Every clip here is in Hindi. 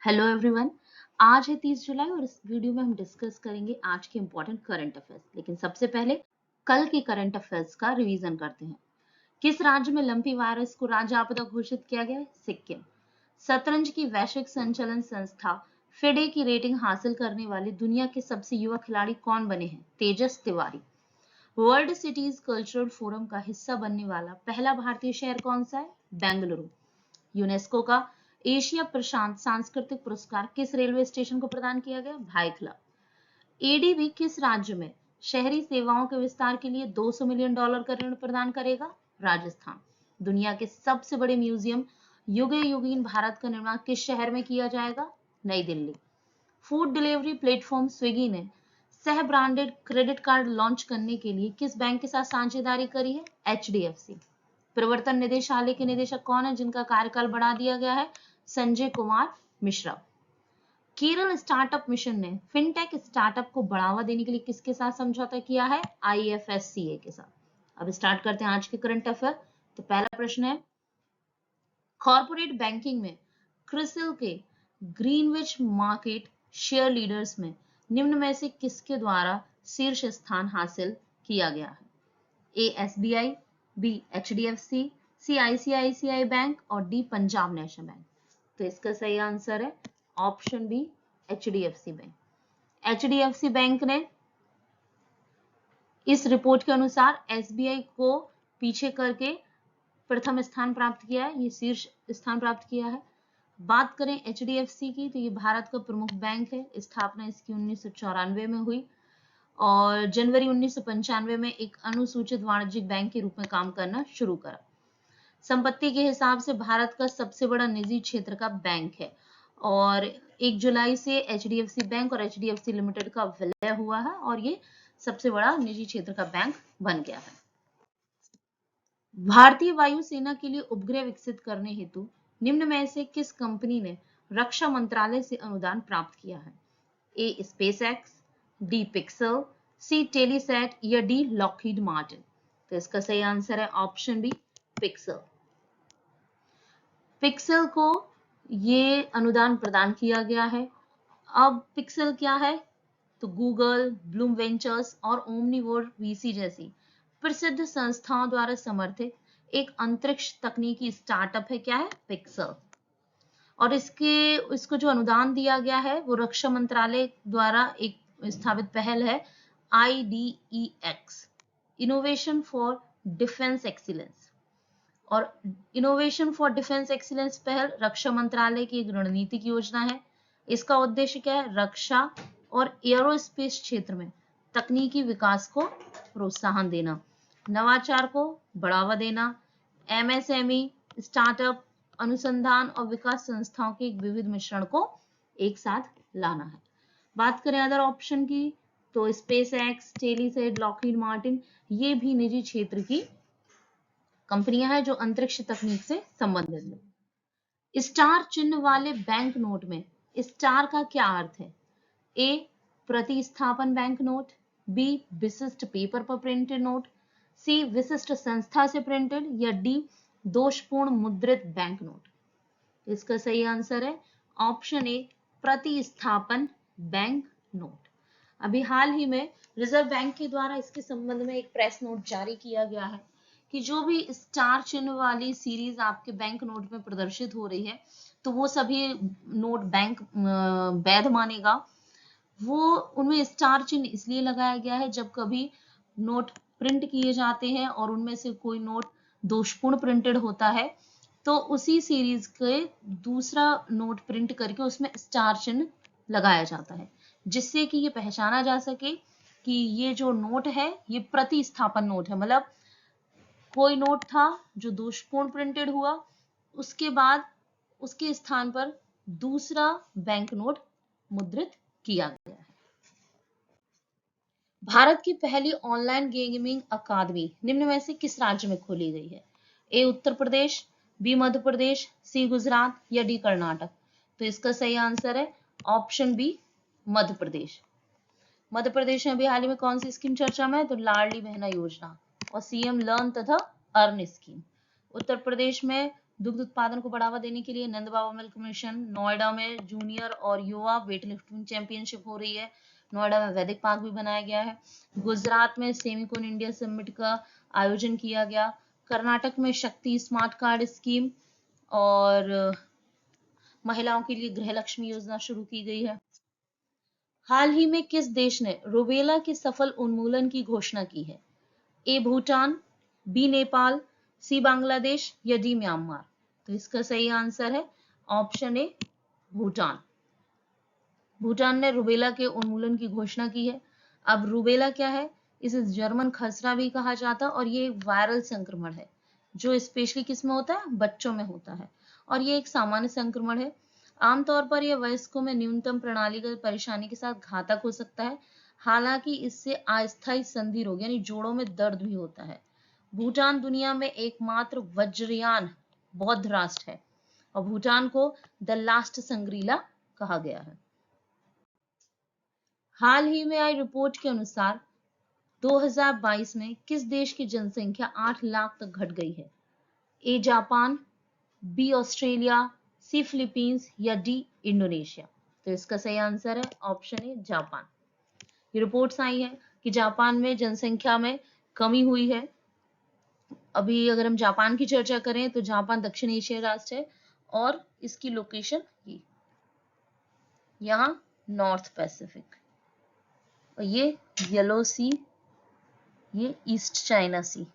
Hello everyone. आज है 30 जुलाई और इस वीडियो में हम डिस्कस करेंगे आज के इम्पोर्टेंट करंट अफेयर्स। लेकिन सबसे पहले कल के करंट अफेयर्स का रिवीजन करते हैं। किस राज्य में लंपी वायरस को राज्य आपदा घोषित किया गया है? सिक्किम। शतरंज की वैश्विक संचालन संस्था फिडे की रेटिंग हासिल करने वाले दुनिया के सबसे युवा खिलाड़ी कौन बने हैं? Tejas Tiwari. World cities cultural forum का हिस्सा बनने वाला पहला भारतीय शहर कौन सा है? बेंगलुरु। यूनेस्को का एशिया प्रशांत सांस्कृतिक पुरस्कार किस रेलवे स्टेशन को प्रदान किया गया? भायखला। एडीबी किस राज्य में शहरी सेवाओं के विस्तार के लिए $200 मिलियन का ऋण प्रदान करेगा? राजस्थान। दुनिया के सबसे बड़े म्यूजियम युगे युगीन भारत का निर्माण किस शहर में किया जाएगा? नई Delhi. Food delivery platform Swiggy ने सह ब्रांडेड क्रेडिट कार्ड लॉन्च करने के लिए किस बैंक के साथ साझेदारी करी है? एचडीएफसी। प्रवर्तन निदेशालय के निदेशक कौन है जिनका कार्यकाल बढ़ा दिया गया है? संजय कुमार मिश्रा। केरल स्टार्टअप मिशन ने फिनटेक स्टार्टअप को बढ़ावा देने के लिए किसके साथ समझौता किया है? आईएफएससीए के साथ। अब स्टार्ट करते हैं आज के करंट अफेयर। तो पहला प्रश्न है, कॉर्पोरेट बैंकिंग में क्रिसिल के ग्रीनविच मार्केट शेयर लीडर्स में निम्न में से किसके द्वारा शीर्ष स्थान हासिल किया गया है? A SBI, B HDFC, C ICICI bank और डी पंजाब नेशनल बैंक। तो इसका सही आंसर है option B HDFC bank. HDFC bank ने इस रिपोर्ट के अनुसार एसबीआई को पीछे करके प्रथम स्थान प्राप्त किया है, ये शीर्ष स्थान प्राप्त किया है। बात करें एचडीएफसी की तो ये भारत का प्रमुख बैंक है। स्थापना इसकी 1994 में हुई और जनवरी 1995 में एक अनुसूचित वाणिज्यिक बैंक के रूप में काम करना शुरू करा। संपत्ति के हिसाब से भारत का सबसे बड़ा निजी क्षेत्र का बैंक है और 1 जुलाई से एचडीएफसी बैंक और एचडीएफसी लिमिटेड का विलय हुआ है और ये सबसे बड़ा निजी क्षेत्र का बैंक बन गया है। भारतीय वायुसेना के लिए उपग्रह विकसित करने हेतु निम्न में से किस कंपनी ने रक्षा मंत्रालय से अनुदान प्राप्त किया है? ए स्पेसएक्स, डी पिक्सल, सी टेलीसैट या डी लॉकहीड मार्टिन। तो इसका सही आंसर है ऑप्शन बी पिक्सल। पिक्सल को ये अनुदान प्रदान किया गया है। अब पिक्सल क्या है? तो गूगल, ब्लूम वेंचर्स और ओमनीवोर वीसी जैसी प्रसिद्ध संस्थाओं द्वारा समर्थित एक अंतरिक्ष तकनीकी स्टार्टअप है। क्या है? पिक्सल। और इसको जो अनुदान दिया गया है वो रक्षा मंत्रालय द्वारा एक स्थापित पहल है, IDEX, innovation for defence excellence. और इनोवेशन फॉर डिफेंस एक्सीलेंस पहल रक्षा मंत्रालय की एक रणनीतिक योजना है। इसका उद्देश्य क्या है? रक्षा और एरोस्पेस क्षेत्र में तकनीकी विकास को प्रोत्साहन देना, नवाचार को बढ़ावा देना, एमएसएमई, स्टार्टअप, अनुसंधान और विकास संस्थाओं के एक विविध मिश्रण को एक साथ लाना है। बात करें अदर ऑप्शन की तो स्पेसएक्स, टेलीसैट, लॉकहीड मार्टिन ये भी निजी क्षेत्र की कंपनियां हैं जो अंतरिक्ष तकनीक से संबंधित है। स्टार चिन्ह वाले बैंक नोट में स्टार का क्या अर्थ है? ए प्रतिस्थापन बैंक नोट, बी विशिष्ट पेपर पर प्रिंटेड नोट, सी विशिष्ट संस्था से प्रिंटेड या डी दोषपूर्ण मुद्रित बैंक नोट। इसका सही आंसर है ऑप्शन ए प्रतिस्थापन बैंक नोट। अभी हाल ही में रिजर्व बैंक के द्वारा इसके संबंध में एक प्रेस नोट जारी किया गया है कि जो भी स्टार चिन्ह वाली सीरीज आपके बैंक नोट में प्रदर्शित हो रही है तो वो सभी नोट बैंक वैध मानेगा। वो उनमें स्टार चिन्ह इसलिए लगाया गया है जब कभी नोट प्रिंट किए जाते हैं और उनमें से कोई नोट दोषपूर्ण प्रिंटेड होता है तो उसी सीरीज के दूसरा नोट प्रिंट करके उसमें स्टार चिन्ह लगाया जाता है जिससे कि ये पहचाना जा सके कि ये जो नोट है ये प्रतिस्थापन नोट है। मतलब कोई नोट था जो दोषपूर्ण प्रिंटेड हुआ, उसके बाद उसके स्थान पर दूसरा बैंक नोट मुद्रित किया गया है। भारत की पहली ऑनलाइन गेमिंग अकादमी निम्न में से किस राज्य में खोली गई है? ए उत्तर प्रदेश, बी मध्य प्रदेश, सी गुजरात या डी कर्नाटक। तो इसका सही आंसर है ऑप्शन बी मध्य प्रदेश। मध्य प्रदेश में अभी हाल ही में कौन सी स्कीम चर्चा में है? तो लाडली बहना योजना और सीएम लर्न तथा अर्न स्कीम। उत्तर प्रदेश में दुग्ध उत्पादन को बढ़ावा देने के लिए नंद बाबा मिल्क मिशन। नोएडा में जूनियर और युवा वेट लिफ्टिंग चैंपियनशिप हो रही है। नोएडा में वैदिक पार्क भी बनाया गया है। गुजरात में सेमिकॉन इंडिया समिट का आयोजन किया गया। कर्नाटक में शक्ति स्मार्ट कार्ड स्कीम और महिलाओं के लिए गृह लक्ष्मी योजना शुरू की गई है। हाल ही में किस देश ने रूबेला के सफल उन्मूलन की घोषणा की है? ए भूटान, बी नेपाल, सी बांग्लादेश या डी म्यांमार? तो इसका सही आंसर है ऑप्शन ए भूटान। भूटान ने रूबेला के उन्मूलन की घोषणा की है। अब रूबेला क्या है? इसे जर्मन खसरा भी कहा जाता है और ये एक वायरल संक्रमण है जो स्पेशली किस में होता है? बच्चों में होता है और ये एक सामान्य संक्रमण है। आमतौर पर यह वयस्कों में न्यूनतम प्रणालीगत परेशानी के साथ घातक हो सकता है। हालांकि इससे अस्थायी संधि रोग यानी जोड़ों में दर्द भी होता है। भूटान दुनिया में एकमात्र वज्रयान बौद्ध राष्ट्र है और भूटान को द लास्ट संग्रीला कहा गया है। हाल ही में आई रिपोर्ट के अनुसार 2022 में किस देश की जनसंख्या 8 लाख तक घट गई है? A Japan, B Australia, C Philippines या डी इंडोनेशिया? तो इसका सही आंसर है ऑप्शन ए जापान। ये रिपोर्ट्स आई है कि जापान में जनसंख्या में कमी हुई है। अभी अगर हम जापान की चर्चा करें तो जापान दक्षिण एशियाई राष्ट्र है और इसकी लोकेशन यहाँ नॉर्थ पैसिफिक और ये येलो सी, ये ईस्ट चाइना सी,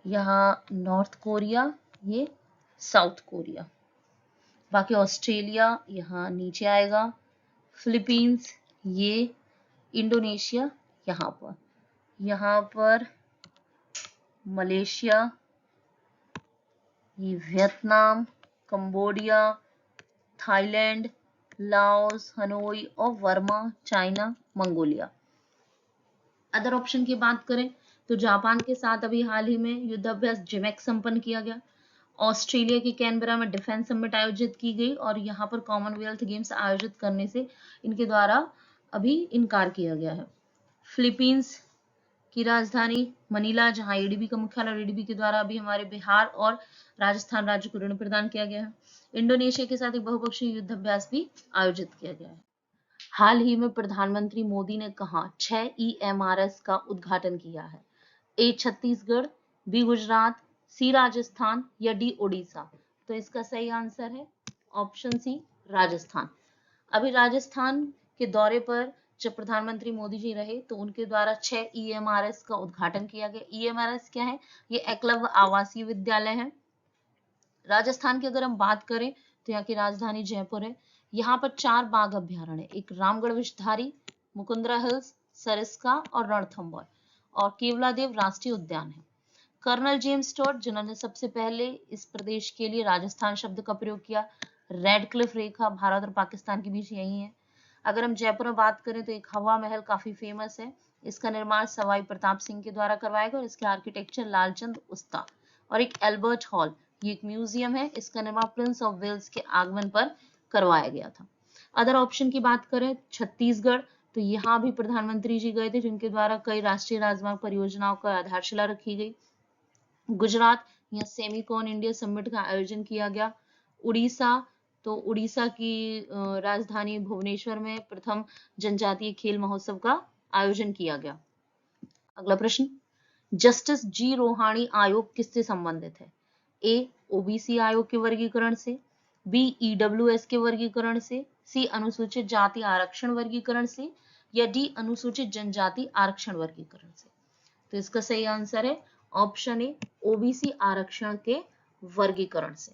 यहाँ नॉर्थ कोरिया, ये साउथ कोरिया। बाकी ऑस्ट्रेलिया यहाँ नीचे आएगा, फिलीपींस, ये इंडोनेशिया यहाँ पर मलेशिया, ये Vietnam, Cambodia, Thailand, Laos, Hanoi और Burma, China, Mongolia. Other option की बात करें तो जापान के साथ अभी हाल ही में युद्धाभ्यास जिमेक्स संपन्न किया गया। ऑस्ट्रेलिया के कैनबरा में डिफेंस समिट आयोजित की गई और यहाँ पर कॉमनवेल्थ गेम्स आयोजित करने से इनके द्वारा अभी इनकार किया गया है। फिलीपींस की राजधानी मनीला, जहां एडीबी का मुख्यालय, एडीबी के द्वारा अभी हमारे बिहार और राजस्थान राज्य को ऋण प्रदान किया गया है। इंडोनेशिया के साथ एक बहुपक्षीय युद्धाभ्यास भी आयोजित किया गया है। हाल ही में प्रधानमंत्री मोदी ने कहा 6 EMRS का उद्घाटन किया है? ए छत्तीसगढ़, बी गुजरात, सी राजस्थान या डी उड़ीसा? तो इसका सही आंसर है ऑप्शन सी राजस्थान। अभी राजस्थान के दौरे पर जब प्रधानमंत्री मोदी जी रहे तो उनके द्वारा 6 EMRS का उद्घाटन किया गया। EMRS क्या है? ये एकलव्य आवासीय विद्यालय है। राजस्थान की अगर हम बात करें तो यहाँ की राजधानी जयपुर है। यहाँ पर 4 बाघ अभ्यारण्य है, एक रामगढ़ विषधारी, मुकुंदरा हिल्स, सरिस्का और रणथंभौर और केवलादेव राष्ट्रीय उद्यान है। कर्नल जेम्स टॉड जिन्होंने सबसे पहले इस प्रदेश के लिए राजस्थान शब्द का प्रयोग किया। रेड क्लिफ रेखा भारत और पाकिस्तान के बीच यही है। अगर हम जयपुर में बात करें तो एक हवा महल काफी फेमस है, इसका निर्माण सवाई प्रताप सिंह के द्वारा करवाया गया और इसके आर्किटेक्चर लालचंद उस्ता। और एक एल्बर्ट हॉल, ये एक म्यूजियम है, इसका निर्माण प्रिंस ऑफ वेल्स के आगमन पर करवाया गया था। अदर ऑप्शन की बात करें छत्तीसगढ़ तो यहाँ भी प्रधानमंत्री जी गए थे जिनके द्वारा कई राष्ट्रीय राजमार्ग परियोजनाओं का आधारशिला रखी गई। गुजरात, यहाँ सेमिकॉन इंडिया समिट का आयोजन किया गया। उड़ीसा, तो उड़ीसा की राजधानी भुवनेश्वर में प्रथम जनजातीय खेल महोत्सव का आयोजन किया गया। अगला प्रश्न, जस्टिस जी रोहाणी आयोग किससे संबंधित है? ए ओबीसी आयोग के वर्गीकरण से, बी ईडब्ल्यूएस के वर्गीकरण से, सी अनुसूचित जाति आरक्षण वर्गीकरण से या डी अनुसूचित जनजाति आरक्षण वर्गीकरण से? तो इसका सही आंसर है ऑप्शन ए ओबीसी आरक्षण के वर्गीकरण से।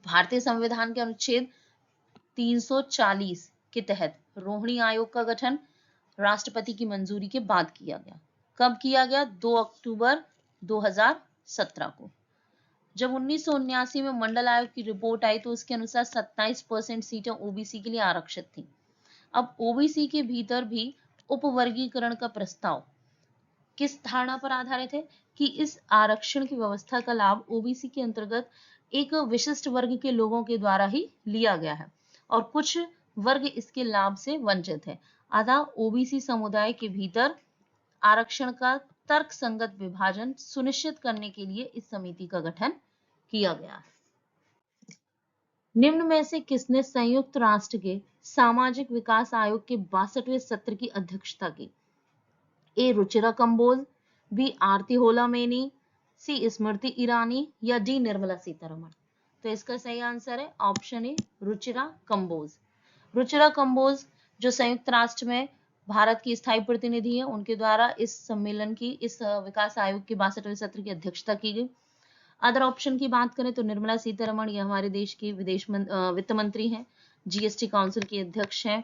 भारतीय संविधान के अनुच्छेद 340 के तहत रोहिणी आयोग का गठन राष्ट्रपति की मंजूरी के बाद किया गया। कब किया गया? 2 अक्टूबर 2017 को। जब 1979 में मंडल आयोग की रिपोर्ट आई तो उसके अनुसार 27% सीटें ओबीसी के लिए आरक्षित थी। अब ओबीसी के भीतर भी उपवर्गीकरण का प्रस्ताव किस धारणा पर आधारित है कि इस आरक्षण की व्यवस्था का लाभ ओबीसी के अंतर्गत एक विशिष्ट वर्ग के लोगों के द्वारा ही लिया गया है और कुछ वर्ग इसके लाभ से वंचित है। अतः ओबीसी समुदाय के भीतर आरक्षण का तर्कसंगत विभाजन सुनिश्चित करने के लिए इस समिति का गठन किया गया। निम्न में से किसने संयुक्त राष्ट्र के सामाजिक विकास आयोग के 62वें सत्र की अध्यक्षता की? ए रुचिरा कंबोज, बी आरती होला मेनी, सी स्मृति ईरानी या डी निर्मला सीतारमण। तो इसका सही आंसर है ऑप्शन ए रुचिरा कंबोज। रुचिरा कंबोज जो संयुक्त राष्ट्र में भारत की स्थायी प्रतिनिधि है, उनके द्वारा इस सम्मेलन की, इस विकास आयोग के 62वें सत्र की अध्यक्षता की गई। अदर ऑप्शन की बात करें तो निर्मला सीतारमण, ये हमारे देश की वित्त मंत्री हैं, जीएसटी काउंसिल की अध्यक्ष हैं।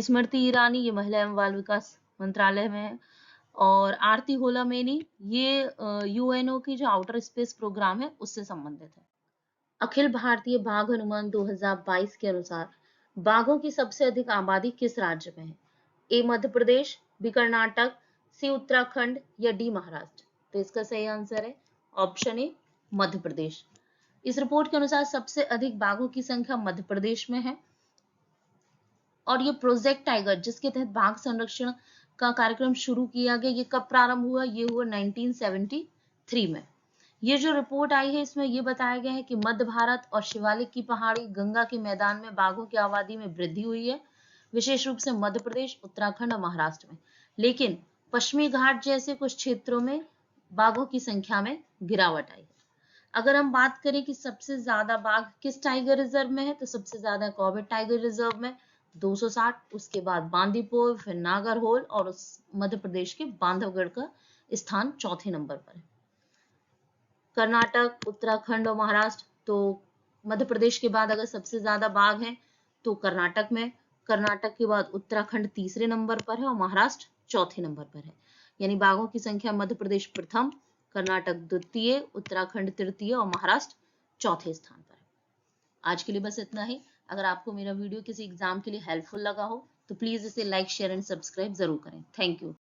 स्मृति ईरानी ये महिला एवं बाल विकास मंत्रालय में है। और आरती होला मेनी ये यूएनओ की जो आउटर स्पेस प्रोग्राम है उससे संबंधित है। अखिल भारतीय बाघ अनुमान 2022 के अनुसार बाघों की सबसे अधिक आबादी किस राज्य में है? ए मध्य प्रदेश, बी कर्नाटक, सी उत्तराखंड या डी महाराष्ट्र। तो इसका सही आंसर है ऑप्शन ए मध्य प्रदेश। इस रिपोर्ट के अनुसार सबसे अधिक बाघों की संख्या मध्य प्रदेश में है। और ये प्रोजेक्ट टाइगर जिसके तहत बाघ संरक्षण का कार्यक्रम शुरू किया गया, ये कब प्रारंभ हुआ? ये हुआ 1973 में। ये जो रिपोर्ट आई है इसमें ये बताया गया है कि मध्य भारत और शिवालिक की पहाड़ी, गंगा के मैदान में बाघों की आबादी में वृद्धि हुई है, विशेष रूप से मध्य प्रदेश, उत्तराखंड और महाराष्ट्र में। लेकिन पश्चिमी घाट जैसे कुछ क्षेत्रों में बाघों की संख्या में गिरावट आई है। अगर हम बात करें कि सबसे ज्यादा बाघ किस टाइगर रिजर्व में है, तो सबसे ज्यादा कॉर्बेट टाइगर रिजर्व में 260, उसके बाद बांदीपुर, फिर नागरहोल और उस मध्य प्रदेश के बांधवगढ़ का स्थान चौथे नंबर पर है। कर्नाटक, उत्तराखंड और महाराष्ट्र, तो मध्य प्रदेश के बाद अगर सबसे ज्यादा बाघ हैं तो कर्नाटक में, कर्नाटक के बाद उत्तराखंड तीसरे नंबर पर है और महाराष्ट्र चौथे नंबर पर है। यानी बाघों की संख्या मध्य प्रदेश प्रथम, कर्नाटक द्वितीय, उत्तराखंड तृतीय और महाराष्ट्र चौथे स्थान पर है। आज के लिए बस इतना ही। अगर आपको मेरा वीडियो किसी एग्जाम के लिए हेल्पफुल लगा हो तो प्लीज इसे लाइक, शेयर एंड सब्सक्राइब जरूर करें। Thank you.